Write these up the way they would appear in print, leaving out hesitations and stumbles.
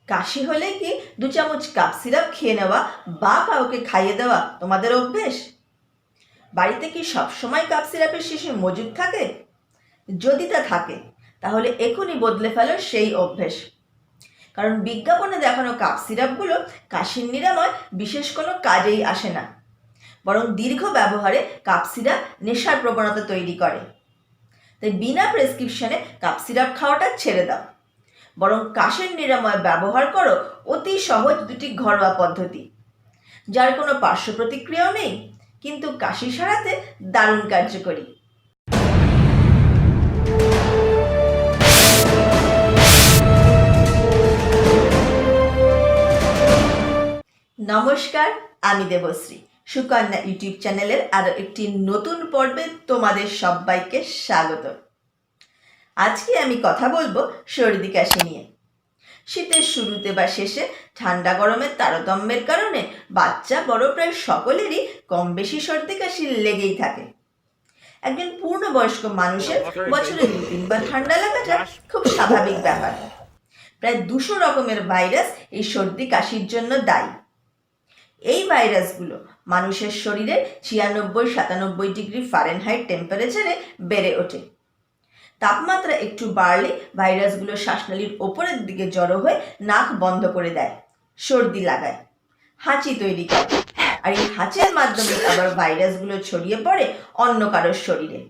কাশি হলে কি 2 চামচ কাপ সিরাপ খেয়ে নেওয়া বা কাউকে খাইয়ে দেওয়া তোমাদের অভ্যেস? বাড়িতে কি সবসময় কাপ সিরাপের শিশি মজুদ থাকে? যদি তা থাকে তাহলে এখনই বদলে ফেলো সেই অভ্যেস। কারণ বিজ্ঞাপনে দেখানো কাপ সিরাপগুলো কাশির নিরাময় বিশেষ কোনো কাজেই আসে না, বরং দীর্ঘ ব্যবহারে কাপ সিরাপ নেশার প্রবণতা তৈরি করে। তাই বিনা প্রেসক্রিপশনে কাপ সিরাপ খাওয়াটা ছেড়ে দাও, বরং কাশির নিরাময় ব্যবহার করো অতি সহজ 2টি ঘরোয়া পদ্ধতি, যার কোনো পার্শ্ব প্রতিক্রিয়াও নেই, কিন্তু কাশি সারাতে দারুণ কার্যকরী। নমস্কার, আমি দেবশ্রী। সুকন্যা ইউটিউব চ্যানেলের আরও একটি নতুন পর্বে তোমাদের সবাইকে স্বাগত। আজকে আমি কথা বলবো সর্দি কাশি নিয়ে। শীতের শুরুতে বা শেষে ঠান্ডা গরমের তারতম্যের কারণে বাচ্চা বড় প্রায় সকলেরই কম বেশি সর্দি কাশি লেগেই থাকে। একজন পূর্ণবয়স্ক মানুষের বছরে 2-3 বার ঠান্ডা লাগাটা খুব স্বাভাবিক ব্যাপার। প্রায় 200 রকমের ভাইরাস এই সর্দি কাশির জন্য দায়ী। এই ভাইরাসগুলো মানুষের শরীরে 96-97 ডিগ্রি ফারেনহাইট টেম্পারেচারে বেড়ে ওঠে। তাপমাত্রা একটু বাড়লে ভাইরাসগুলো শ্বাসনালীর ওপরের দিকে জড়ো হয়ে নাক বন্ধ করে দেয়, সর্দি লাগায়, হাঁচি তৈরি করে, আর এই হাঁচির মাধ্যমে আবার ভাইরাসগুলো ছড়িয়ে পড়ে অন্য কারোর শরীরে।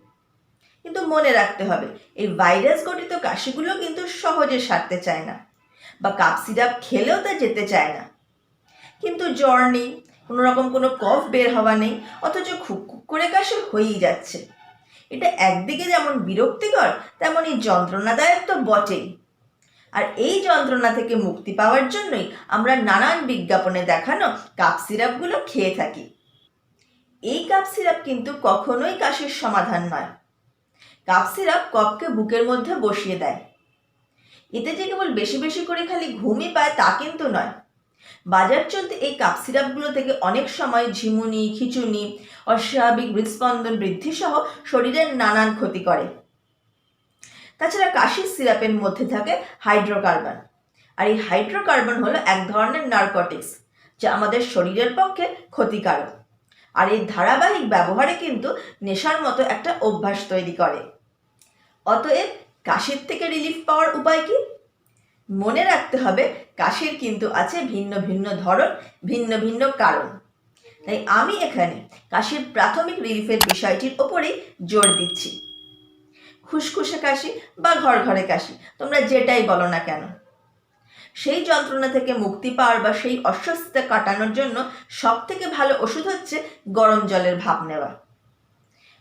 কিন্তু মনে রাখতে হবে, এই ভাইরাস গঠিত কাশিগুলো কিন্তু সহজে সারতে চায় না, বা কাপ সিরাপ খেলেও তা যেতে চায় না। কিন্তু জ্বর নেই, কোনো রকম কোনো কফ বের হওয়া নেই, অথচ খুব খুব করে কাশি হয়েই যাচ্ছে। এটা একদিকে যেমন বিরক্তিকর, তেমনই যন্ত্রণাদায়ক তো বটেই। আর এই যন্ত্রণা থেকে মুক্তি পাওয়ার জন্যই আমরা নানান বিজ্ঞাপনে দেখানো কাপ সিরাপগুলো খেয়ে থাকি। এই কাপ সিরাপ কিন্তু কখনোই কাশির সমাধান নয়। কাপ সিরাপ কফকে বুকের মধ্যে বসিয়ে দেয়। এতে যে কেবল বেশি বেশি করে খালি ঘুমই পায় তা কিন্তু নয়। বাজার চলতে এই কাপ সিরাপগুলো থেকে অনেক সময় ঝিমুনি, খিঁচুনি, অস্বাভাবিক হৃদস্পন্দন বৃদ্ধি সহ শরীরের নানান ক্ষতি করে। তাছাড়া কাশির সিরাপের মধ্যে থাকে হাইড্রোকার্বন, আর এই হাইড্রোকার্বন হলো এক ধরনের নারকোটিক্স, যা আমাদের শরীরের পক্ষে ক্ষতিকারক। আর এই ধারাবাহিক ব্যবহারে কিন্তু নেশার মতো একটা অভ্যাস তৈরি করে। অতএব কাশির থেকে রিলিফ পাওয়ার উপায় কি? মনে রাখতে হবে, কাশির কিন্তু আছে ভিন্ন ভিন্ন ধরন, ভিন্ন ভিন্ন কারণ। তাই আমি এখানে কাশির প্রাথমিক রিলিফের বিষয়টির ওপরেই জোর দিচ্ছি। খুসখুসে কাশি বা ঘরঘরে কাশি, তোমরা যেটাই বলো না কেন, সেই যন্ত্রণা থেকে মুক্তি পাওয়ার বা সেই অস্বস্তিতা কাটানোর জন্য সব থেকে ভালো ওষুধ হচ্ছে গরম জলের ভাপ নেওয়া।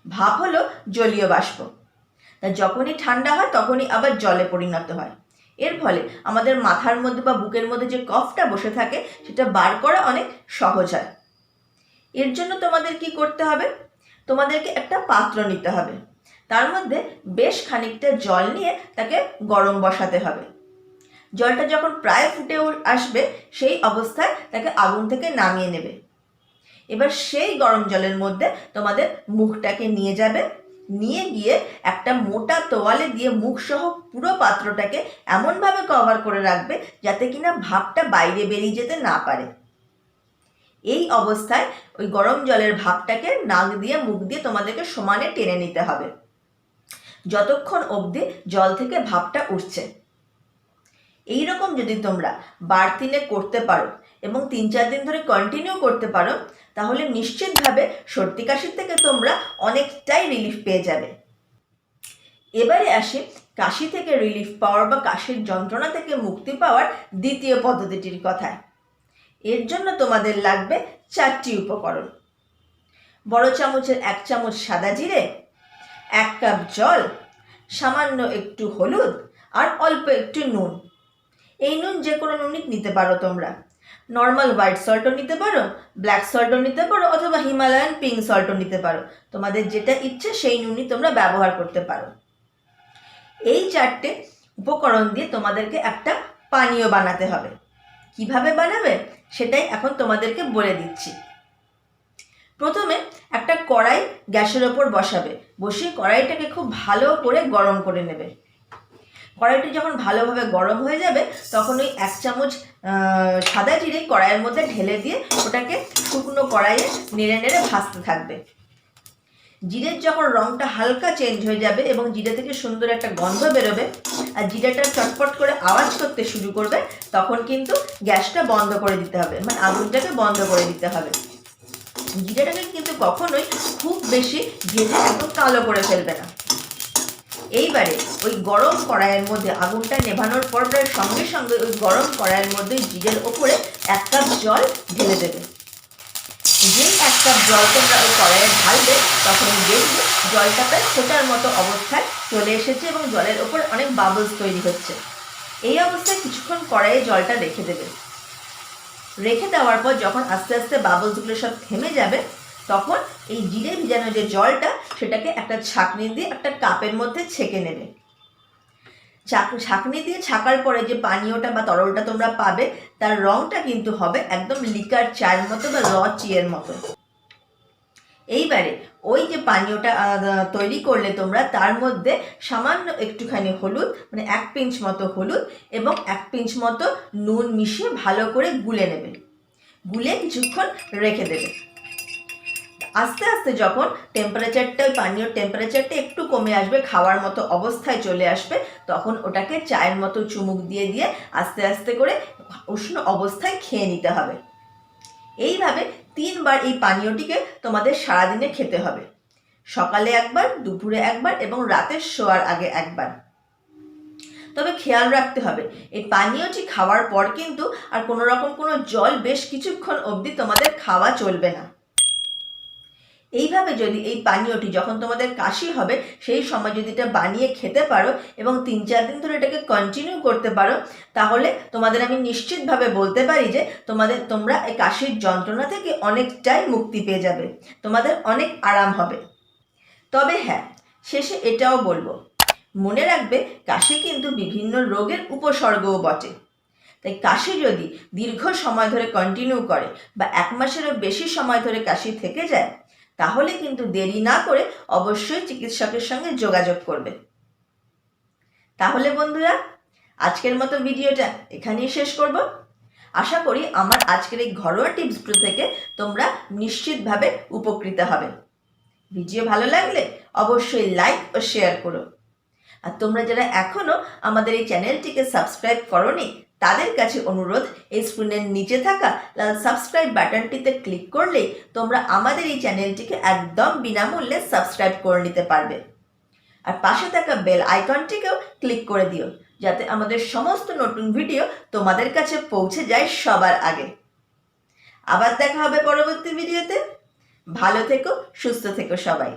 ভাপ হলো জলীয় বাষ্প, তা যখনই ঠান্ডা হয় তখনই আবার জলে পরিণত হয়। এর ফলে আমাদের মাথার মধ্যে বা বুকের মধ্যে যে কফটা বসে থাকে সেটা বার করা অনেক সহজ হয়। এর জন্য তোমাদের কি করতে হবে? তোমাদেরকে একটা পাত্র নিতে হবে, তার মধ্যে বেশ খানিকটা জল নিয়ে তাকে গরম বসাতে হবে। জলটা যখন প্রায় ফুটে আসবে সেই অবস্থায় তাকে আগুন থেকে নামিয়ে নেবে। এবার সেই গরম জলের মধ্যে তোমাদের মুখটাকে নিয়ে যাবে, নিয়ে গিয়ে একটা মোটা তোয়ালে দিয়ে মুখ সহ পুরো পাত্রটাকে এমনভাবে কভার করে রাখবে যাতে কিনা ভাপটা বাইরে বেরিয়ে যেতে না পারে। এই অবস্থায় ওই গরম জলের ভাপটাকে নাক দিয়ে মুখ দিয়ে তোমাদেরকে সমানে টেনে নিতে হবে, যতক্ষণ অবধি জল থেকে ভাপটা উঠছে। এইরকম যদি তোমরা বার-3 করতে পারো এবং 3-4 দিন ধরে কন্টিনিউ করতে পারো, তাহলে নিশ্চিতভাবে সর্দি কাশির থেকে তোমরা অনেকটাই রিলিফ পেয়ে যাবে। এবারে আসি কাশি থেকে রিলিফ পাওয়ার বা কাশির যন্ত্রণা থেকে মুক্তি পাওয়ার দ্বিতীয় পদ্ধতিটির কথায়। এর জন্য তোমাদের লাগবে 4টি উপকরণ। বড় চামচের 1 চামচ সাদা জিরে, 1 কাপ জল, সামান্য একটু হলুদ, আর অল্প একটু নুন। এই নুন যে কোনো নুনই নিতে পারো তোমরা। নর্মাল হোয়াইট সল্টও নিতে পারো, ব্ল্যাক সল্টও নিতে পারো, অথবা হিমালয়ান পিঙ্ক সল্টও নিতে পারো। তোমাদের যেটা ইচ্ছে সেই নুনই তোমরা ব্যবহার করতে পারো। এই 4টে উপকরণ দিয়ে তোমাদেরকে একটা পানীয় বানাতে হবে। কিভাবে বানাবে সেটাই এখন তোমাদেরকে বলে দিচ্ছি। প্রথমে একটা কড়াই গ্যাসের ওপর বসাবে, বসিয়ে কড়াইটাকে খুব ভালো করে গরম করে নেবে। কড়াইটি যখন ভালোভাবে গরম হয়ে যাবে তখন ওই 1 চামচ সাদা জিরে কড়াইয়ের মধ্যে ঢেলে দিয়ে ওটাকে শুকনো কড়াইয়ে নেড়ে নেড়ে ভাজতে থাকবে। জিরের যখন রঙটা হালকা চেঞ্জ হয়ে যাবে এবং জিরে থেকে সুন্দর একটা গন্ধ বেরোবে আর জিরেটা চটপট করে আওয়াজ করতে শুরু করবে, তখন কিন্তু গ্যাসটা বন্ধ করে দিতে হবে, মানে আগুনটাকে বন্ধ করে দিতে হবে। জিরেটাকে কিন্তু কখনোই খুব বেশি ভেজে একদম কালো করে ফেলবে না। এইবারে ওই গরম কড়াইয়ের মধ্যে আগুনটা নেভানোর পর প্রায় সঙ্গে সঙ্গে ওই গরম কড়াইয়ের মধ্যে জিরের ওপরে 1 কাপ জল ঢেলে দেবে। যেই 1 কাপ জল তোমরা ওই কড়াইয়ে ঢালবে তখন দেখবে জলটা প্রায় ফোটার মতো অবস্থায় চলে এসেছে এবং জলের ওপর অনেক বাবলস তৈরি হচ্ছে। এই অবস্থায় কিছুক্ষণ কড়াইয়ে জলটা রেখে দেবে। রেখে দেওয়ার পর যখন আস্তে আস্তে বাবলসগুলো সব থেমে যাবে তখন এই জিরে ভিজানো যে জলটা সেটাকে একটা ছাঁকনি দিয়ে একটা কাপের মধ্যে ছেঁকে নেবে। ছাঁকনি দিয়ে ছাকার পরে যে পানীয়টা বা তরলটা তোমরা পাবে তার রঙটা কিন্তু হবে একদম লিকার চায়ের মতো বা র চিয়ের মতো। এইবারে ওই যে পানীয়টা তৈরি করলে তোমরা তার মধ্যে সামান্য একটুখানি হলুদ, মানে 1 পিঞ্চ মতো হলুদ এবং 1 পিঞ্চ মতো নুন মিশিয়ে ভালো করে গুলে নেবে। গুলে কিছুক্ষণ রেখে দেবে। আস্তে আস্তে যখন টেম্পারেচারটা ওই পানীয়র টেম্পারেচারটা একটু কমে আসবে, খাওয়ার মতো অবস্থায় চলে আসবে, তখন ওটাকে চায়ের মতো চুমুক দিয়ে দিয়ে আস্তে আস্তে করে উষ্ণ অবস্থায় খেয়ে নিতে হবে। এইভাবে 3 বার এই পানীয়টিকে তোমাদের সারাদিনে খেতে হবে। সকালে একবার, দুপুরে একবার এবং রাতে শোয়ার আগে একবার। তবে খেয়াল রাখতে হবে এই পানীয়টি খাওয়ার পর কিন্তু আর কোনো রকম কোনো জল বেশ কিছুক্ষণ অবধি তোমাদের খাওয়া চলবে না। এইভাবে যদি এই পানীয়টি যখন তোমাদের কাশি হবে সেই সময় যদি এটা বানিয়ে খেতে পারো এবং 3-4 দিন ধরে এটাকে কন্টিনিউ করতে পারো, তাহলে তোমাদের আমি নিশ্চিতভাবে বলতে পারি যে তোমরা এই কাশির যন্ত্রণা থেকে অনেকটাই মুক্তি পেয়ে যাবে, তোমাদের অনেক আরাম হবে। তবে হ্যাঁ, শেষে এটাও বলবো, মনে রাখবে কাশি কিন্তু বিভিন্ন রোগের উপসর্গও বটে। তাই কাশি যদি দীর্ঘ সময় ধরে কন্টিনিউ করে বা 1 মাসেরও বেশি সময় ধরে কাশি থেকে যায়, তাহলে কিন্তু দেরি না করে অবশ্যই চিকিৎসকের সঙ্গে যোগাযোগ করবে। তাহলে বন্ধুরা, আজকের মতো ভিডিওটা এখানেই শেষ করব। আশা করি আমার আজকের এই ঘরোয়া টিপসগুলো থেকে তোমরা নিশ্চিতভাবে উপকৃত হবে। ভিডিও ভালো লাগলে অবশ্যই লাইক ও শেয়ার করো। আর তোমরা যারা এখনো আমাদের এই চ্যানেলটিকে সাবস্ক্রাইব করোনি তাদের কাছে অনুরোধ, এই স্ক্রিনের নিচে থাকা লাল সাবস্ক্রাইব বাটনটিতে ক্লিক করলেই তোমরা আমাদের এই চ্যানেলটিকে একদম বিনামূল্যে সাবস্ক্রাইব করে নিতে পারবে। আর পাশে থাকা বেল আইকনটিকেও ক্লিক করে দিও যাতে আমাদের সমস্ত নতুন ভিডিও তোমাদের কাছে পৌঁছে যায় সবার আগে। আবার দেখা হবে পরবর্তী ভিডিওতে। ভালো থেকো, সুস্থ থেকো সবাই।